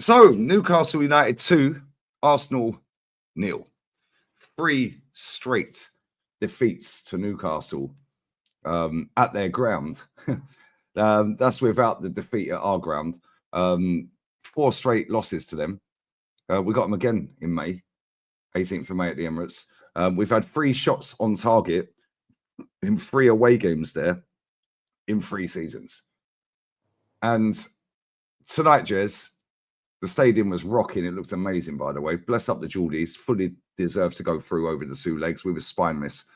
So, Newcastle United 2, Arsenal 0. 3 straight defeats to Newcastle at their ground. That's without the defeat at our ground. 4 straight losses to them. We got them again in May, 18th of May at the Emirates. We've had 3 shots on target in 3 away games there in 3 seasons. And tonight, Jez, the stadium was rocking. It looked amazing, by the way. Bless up the Geordies. Fully deserved to go through over the 2 legs. We were spineless.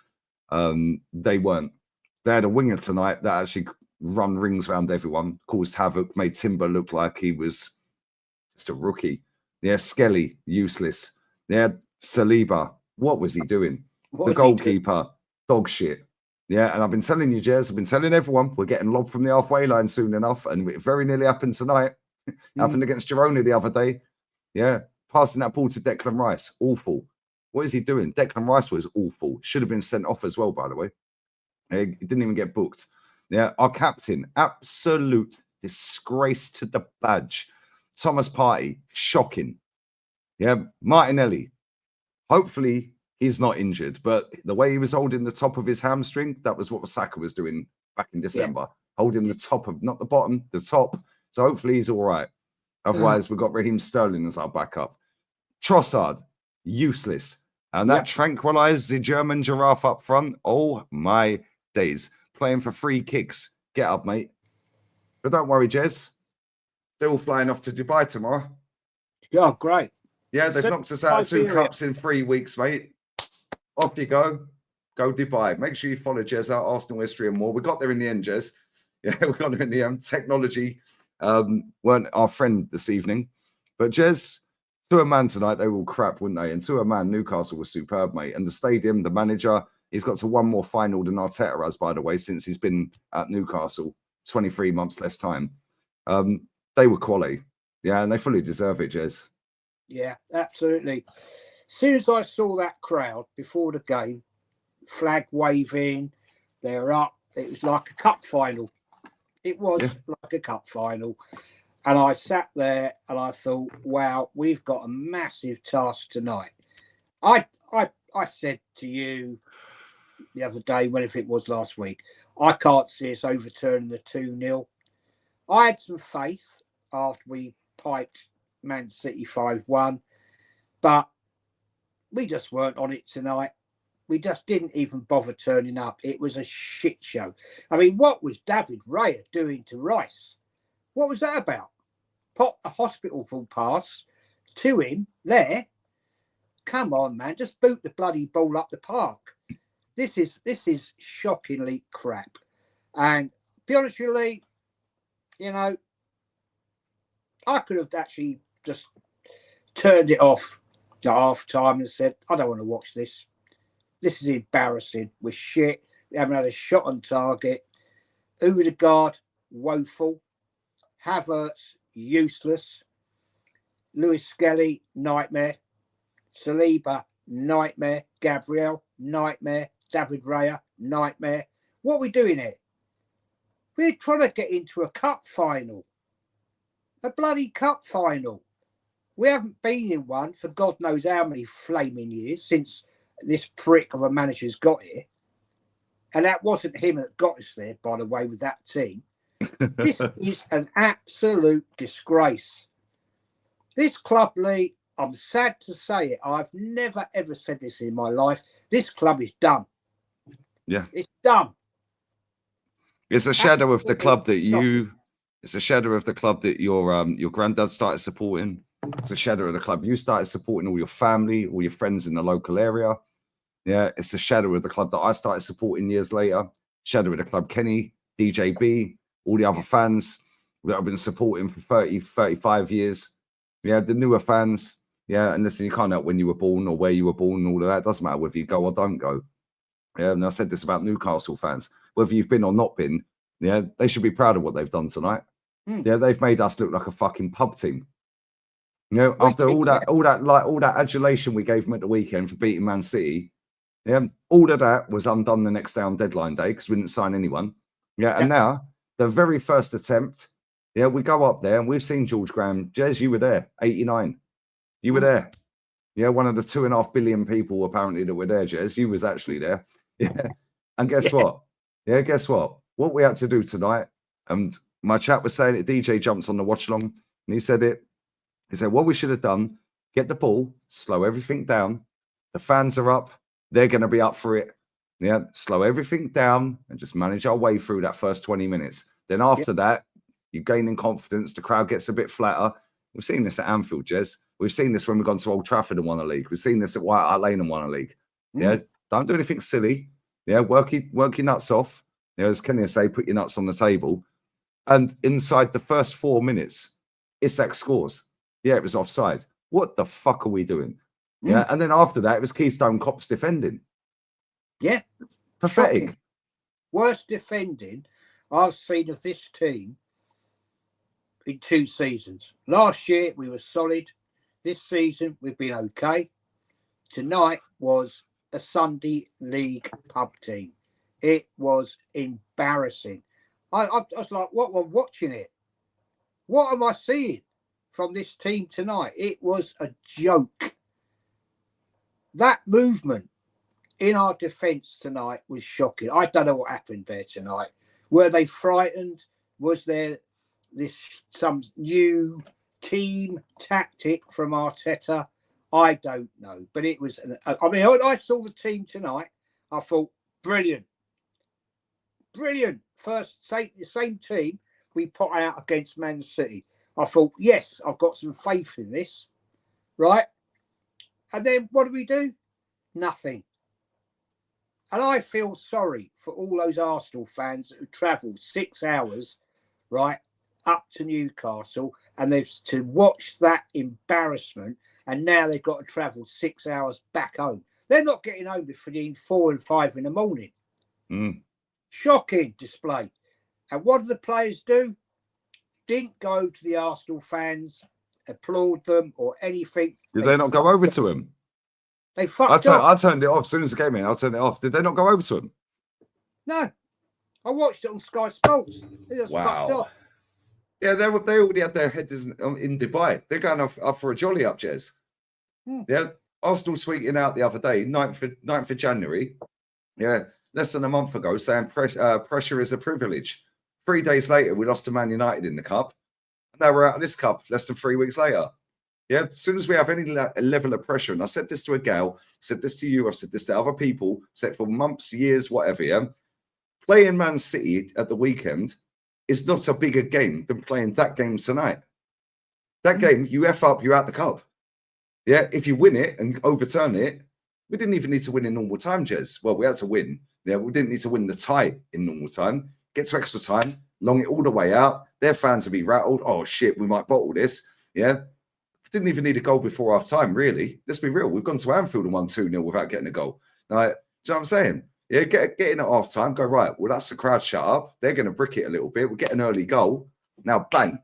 They weren't. They had a winger tonight that actually run rings around everyone, caused havoc, made Timber look like he was just a rookie. Yeah, Skelly, useless. Yeah, Saliba, what was he doing? The goalkeeper, dog shit. Yeah, and I've been telling you, Jez, I've been telling everyone, we're getting lobbed from the halfway line soon enough, and it very nearly happened tonight. Happened against Girona the other day. Yeah, passing that ball to Declan Rice, awful. What is he doing? Declan Rice was awful. Should have been sent off as well, by the way. He didn't even get booked. Yeah, our captain, absolute disgrace to the badge. Thomas Partey, shocking. Yeah, Martinelli, hopefully he's not injured, but the way he was holding the top of his hamstring, that was what Saka was doing back in December. Holding the top of, not the bottom, the top. So hopefully he's all right. Otherwise, we've got Raheem Sterling as our backup. Trossard, useless. And that tranquilized the German giraffe up front. Oh, my days. Playing for free kicks. Get up, mate. But don't worry, Jez. They're all flying off to Dubai tomorrow. Oh, great. Yeah, they've knocked us out of 2 cups in 3 weeks, mate. Off you go. Go Dubai. Make sure you follow Jez out, Arsenal history and more. We got there in the end, Jez. Yeah, we got there in the end. Technology weren't our friend this evening. But Jez, to a man tonight, they were all crap, wouldn't they? And to a man, Newcastle was superb, mate. And the stadium, the manager, he's got to 1 more final than Arteta has, by the way, since he's been at Newcastle. 23 months less time. They were quality. Yeah, and they fully deserve it, Jez. Yeah, absolutely. As soon as I saw that crowd before the game, flag waving, they're up. It was like a cup final. It was like a cup final. And I sat there and I thought, wow, we've got a massive task tonight. I said to you the other day, whenever it was last week, I can't see us overturning the 2-0. I had some faith after we piped Man City 5-1, but we just weren't on it tonight. We just didn't even bother turning up. It was a shit show. I mean, what was David Raya doing to Rice? What was that about? Put a hospital pass to him there. Come on, man. Just boot the bloody ball up the park. This is shockingly crap. And to be honest with you, Lee, you know, I could have actually just turned it off at half time and said, I don't want to watch this. This is embarrassing. We're shit. We haven't had a shot on target. Odegaard, woeful. Havertz, useless. Lewis Skelly, nightmare. Saliba, nightmare. Gabriel, nightmare. David Raya, nightmare. What are we doing here? We're trying to get into a cup final. A bloody cup final. We haven't been in one for God knows how many flaming years since this prick of a manager's got here. And that wasn't him that got us there, by the way, with that team. This is an absolute disgrace. This club, Lee, I'm sad to say it. I've never, ever said this in my life. This club is done. Yeah. It's done. It's a shadow of the club that you... It's a shadow of the club that your granddad started supporting. It's a shadow of the club you started supporting, all your family, all your friends in the local area. Yeah, it's a shadow of the club that I started supporting years later. Shadow of the club Kenny, DJB, all the other fans that I've been supporting for 30, 35 years. Yeah, the newer fans. Yeah, and listen, you can't help when you were born or where you were born and all of that. It doesn't matter whether you go or don't go. Yeah, and I said this about Newcastle fans. Whether you've been or not been, yeah, they should be proud of what they've done tonight. Yeah, they've made us look like a fucking pub team. You know, after all that adulation we gave them at the weekend for beating Man City, yeah, all of that was undone the next day on deadline day because we didn't sign anyone. Yeah, and now the very first attempt, Yeah, we go up there and we've seen George Graham. Jez, you were there, 89. You were there. Yeah, one of the 2.5 billion people apparently that were there, Jez. You was actually there. Yeah. And guess what? Yeah, guess what? What we had to do tonight, and my chap was saying it, DJ jumped on the watch along and he said it. He said, what we should have done, get the ball, slow everything down. The fans are up. They're going to be up for it. Yeah, slow everything down and just manage our way through that first 20 minutes. Then after that, you're gaining confidence. The crowd gets a bit flatter. We've seen this at Anfield, Jez. We've seen this when we've gone to Old Trafford and won a league. We've seen this at White Hart Lane and won a league. Yeah, don't do anything silly. Yeah, work your nuts off. You know, as Kenny say, put your nuts on the table. And inside the first 4 minutes, Isak scores. Yeah, it was offside. What the fuck are we doing? Yeah, and then after that, it was Keystone Cops defending. Yeah. Pathetic. Shocking. Worst defending I've seen of this team in 2 seasons. Last year, we were solid. This season, we've been okay. Tonight was a Sunday League pub team. It was embarrassing. I was like, what? I'm watching it. What am I seeing from this team tonight? It was a joke. That movement in our defence tonight was shocking. I don't know what happened there tonight. Were they frightened? Was there some new team tactic from Arteta? I don't know. But it was, I saw the team tonight. I thought, brilliant. Brilliant. The same team we put out against Man City. I thought, yes, I've got some faith in this. Right? And then what do we do? Nothing. And I feel sorry for all those Arsenal fans who travelled 6 hours, right, up to Newcastle, and they've to watch that embarrassment, and now they've got to travel 6 hours back home. They're not getting home between 4 and 5 in the morning. Shocking display. And what did the players do? Didn't go to the Arsenal fans, applaud them or anything. Did they not go over to him? They fucked off. I turned it off as soon as it came in. I turned it off. Did they not go over to him? No. I watched it on Sky Sports. They just fucked off. Yeah, they already had their heads in Dubai. They're going off up for a jolly up, Jez. Yeah, Arsenal tweeting out the other day, 9th of January. Yeah, less than a month ago, saying pressure is a privilege. 3 days later, we lost to Man United in the cup. And now we're out of this cup less than 3 weeks later. Yeah, as soon as we have any level of pressure, and I said this to a gal, said this to you, I've said this to other people, said for months, years, whatever, yeah. Playing Man City at the weekend is not a bigger game than playing that game tonight. That game, you F up, you're out the cup. Yeah, if you win it and overturn it, we didn't even need to win in normal time, Jez. Well, we had to win. Yeah, we didn't need to win the tie in normal time. Get to extra time, long it all the way out. Their fans will be rattled. Oh, shit, we might bottle this. Yeah. Didn't even need a goal before half time, really. Let's be real. We've gone to Anfield and won 2-0 without getting a goal. Now, do you know what I'm saying? Yeah, get in at half time, go, right, well, that's the crowd shut up. They're going to brick it a little bit. We'll get an early goal. Now, bang,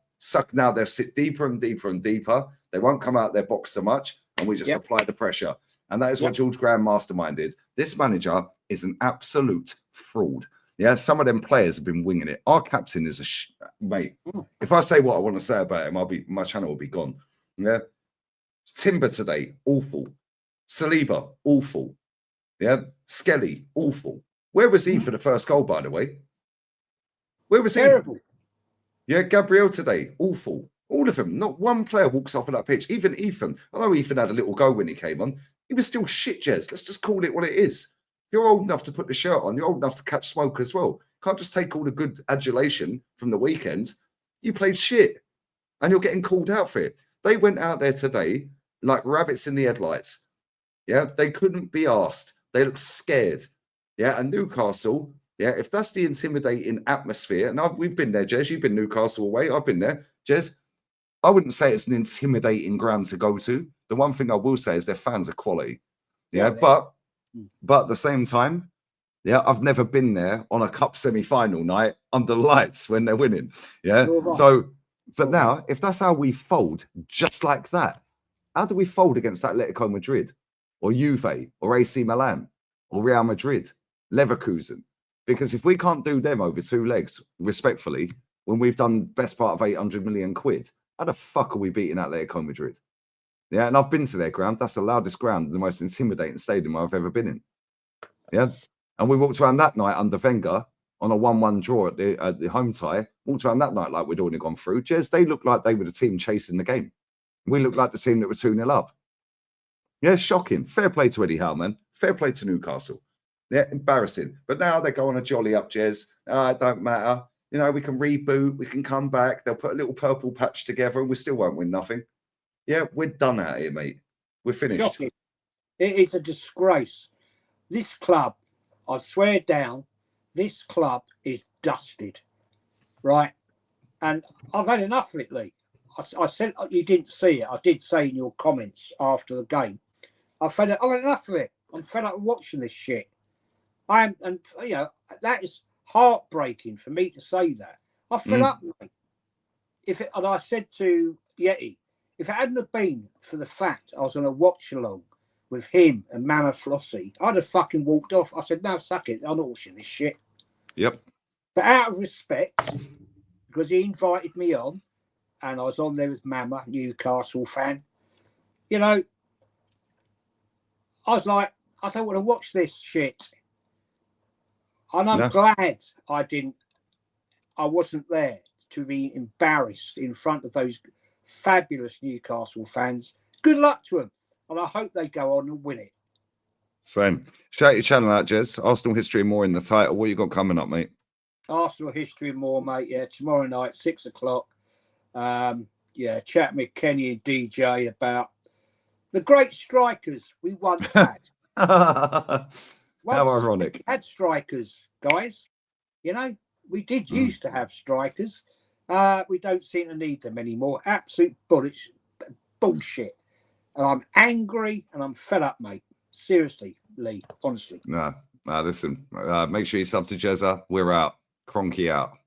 now they'll sit deeper and deeper and deeper. They won't come out their box so much, and we just apply the pressure. And that is what George Graham masterminded. This manager is an absolute fraud. Yeah, some of them players have been winging it. Our captain is mate. If I say what I want to say about him, my channel will be gone. Yeah. Timber today, awful. Saliba, awful. Yeah. Skelly, awful. Where was he for the first goal, by the way? Where was he? Terrible. Yeah, Gabriel today, awful. All of them. Not one player walks off of that pitch. Even Ethan. I know Ethan had a little go when he came on. He was still shit, Jez. Let's just call it what it is. You're old enough to put the shirt on. You're old enough to catch smoke as well. Can't just take all the good adulation from the weekends. You played shit. And you're getting called out for it. They went out there today like rabbits in the headlights. Yeah, they couldn't be asked. They looked scared. Yeah, and Newcastle, yeah, if that's the intimidating atmosphere, and we've been there, Jez, you've been Newcastle away, I've been there, Jez, I wouldn't say it's an intimidating ground to go to. The one thing I will say is their fans are quality. Yeah, but at the same time, yeah, I've never been there on a cup semi-final night under lights when they're winning. Yeah, so... But now, if that's how we fold, just like that, how do we fold against Atletico Madrid or Juve or AC Milan or Real Madrid, Leverkusen? Because if we can't do them over 2 legs, respectfully, when we've done best part of 800 million quid? How the fuck are we beating Atletico Madrid? Yeah, and I've been to their ground. That's the loudest ground, the most intimidating stadium I've ever been in. Yeah, and we walked around that night under Wenger on a 1-1 draw at the home tie. Walked around that night like we'd already gone through. Jez, they looked like they were the team chasing the game. We looked like the team that were 2-0 up. Yeah, shocking. Fair play to Eddie Howe, man. Fair play to Newcastle. Yeah, embarrassing. But now they go on a jolly up, Jez. It don't matter. You know, we can reboot. We can come back. They'll put a little purple patch together and we still won't win nothing. Yeah, we're done out here, mate. We're finished. Shocking. It is a disgrace. This club, I swear down, this club is dusted, right? And I've had enough of it, Lee. I said, you didn't see it. I did say in your comments after the game, I've had enough of it. I'm fed up watching this shit. And you know, that is heartbreaking for me to say that. I fed up, mate. And I said to Yeti, if it hadn't have been for the fact I was on a watch along with him and Mama Flossie, I'd have fucking walked off. I said, no, suck it. I'm not watching this shit. Yep. But out of respect, because he invited me on, and I was on there with Mama, Newcastle fan, you know, I was like, I don't want to watch this shit. And I'm glad I wasn't there to be embarrassed in front of those fabulous Newcastle fans. Good luck to them. And I hope they go on and win it. Same. Shout your channel out, Jez. Arsenal history more in the title. What you got coming up, mate? Arsenal history more, mate. Yeah, tomorrow night, 6 o'clock. Yeah, chat with Kenny and DJ about the great strikers we once had. How ironic. We had strikers, guys. You know, we did used to have strikers. We don't seem to need them anymore. Absolute bullshit. And I'm angry and I'm fed up, mate. Seriously, Lee, honestly. Listen. Make sure you sub to Jezza. We're out. Cronky out.